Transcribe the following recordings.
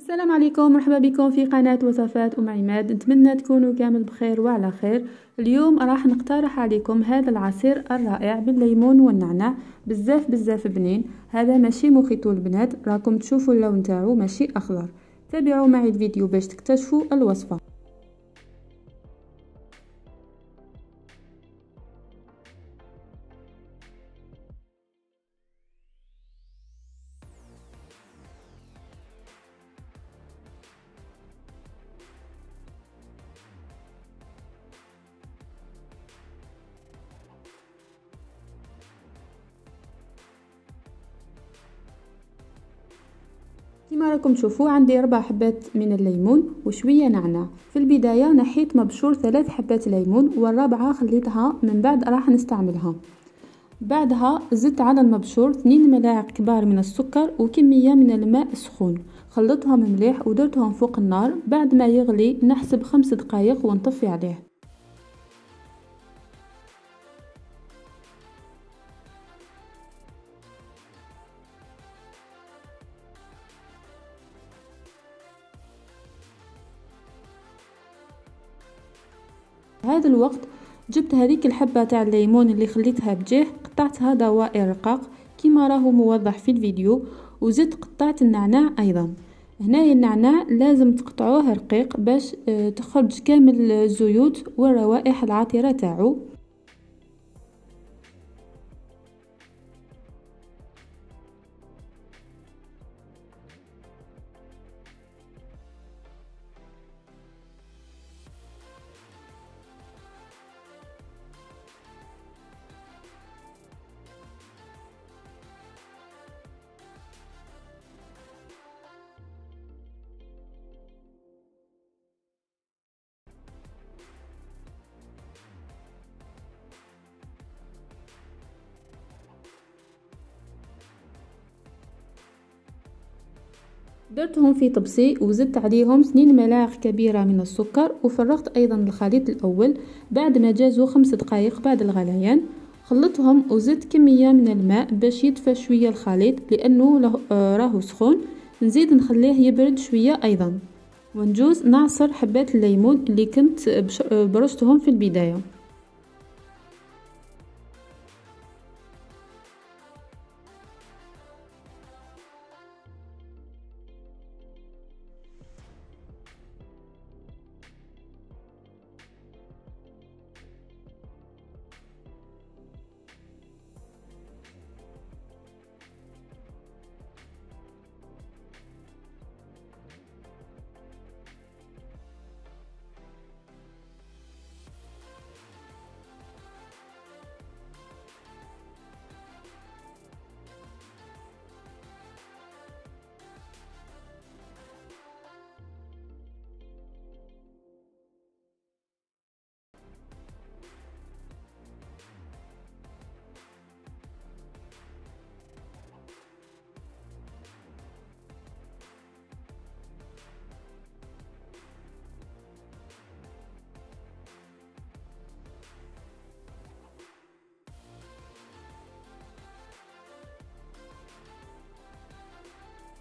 السلام عليكم، مرحبا بكم في قناة وصفات أم عماد. نتمنى تكونوا كامل بخير وعلى خير. اليوم راح نقترح عليكم هذا العصير الرائع بالليمون والنعناع، بزاف بنين. هذا ماشي مخيط البنات، راكم تشوفوا اللون تاعو ماشي اخضر. تابعوا معي الفيديو باش تكتشفوا الوصفة. كما راكم تشوفوا عندي 4 حبات من الليمون وشويه نعناع. في البدايه نحيت مبشور 3 حبات ليمون، والرابعه خليتها من بعد راح نستعملها. بعدها زدت على المبشور 2 ملاعق كبار من السكر وكميه من الماء السخون، خلطهم مليح ودرتهم فوق النار. بعد ما يغلي نحسب 5 دقائق ونطفي عليه. هذا الوقت جبت هذيك الحبة تاع الليمون اللي خليتها بجاه، قطعتها دوائر رقاق كما راهو موضح في الفيديو، وزدت قطعت النعناع ايضا. هنايا النعناع لازم تقطعوه رقيق باش تخرج كامل الزيوت والروائح العطرة تاعو. درتهم في طبسي وزدت عليهم 2 ملاعق كبيرة من السكر، وفرغت ايضا الخليط الاول. بعد ما جازوا 5 دقائق بعد الغليان خلطهم وزدت كمية من الماء باش يدفى شوية الخليط لانه راهو سخون. نزيد نخليه يبرد شوية ايضا، ونجوز نعصر حبات الليمون اللي كنت برشتهم في البداية.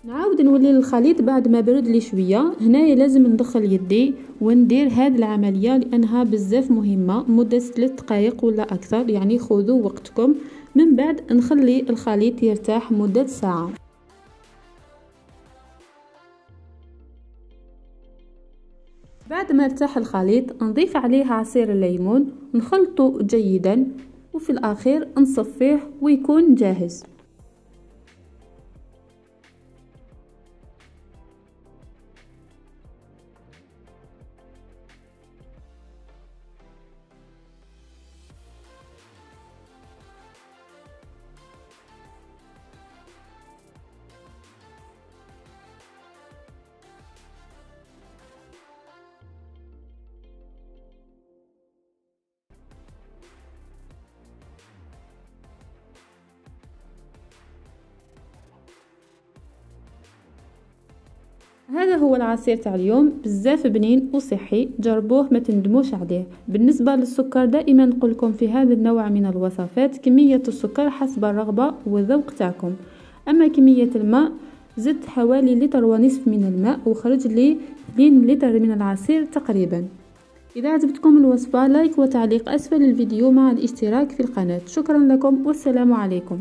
نعاود نولي للخليط بعد ما برد لي شويه. هنايا لازم ندخل يدي وندير هذه العمليه لانها بزاف مهمه، مده 3 دقائق ولا اكثر، يعني خذوا وقتكم. من بعد نخلي الخليط يرتاح مده ساعه. بعد ما ارتاح الخليط نضيف عليه عصير الليمون، نخلطه جيدا، وفي الاخير نصفيه ويكون جاهز. هذا هو العصير تاع اليوم، بزاف بنين وصحي، جربوه ما تندموش عليه. بالنسبه للسكر دائما نقول لكم في هذا النوع من الوصفات كميه السكر حسب الرغبه والذوق تاعكم. اما كميه الماء زدت حوالي لتر ونصف من الماء وخرج لي 2 لتر من العصير تقريبا. إذا عجبتكم الوصفة لايك وتعليق أسفل الفيديو مع الاشتراك في القناة. شكرا لكم والسلام عليكم.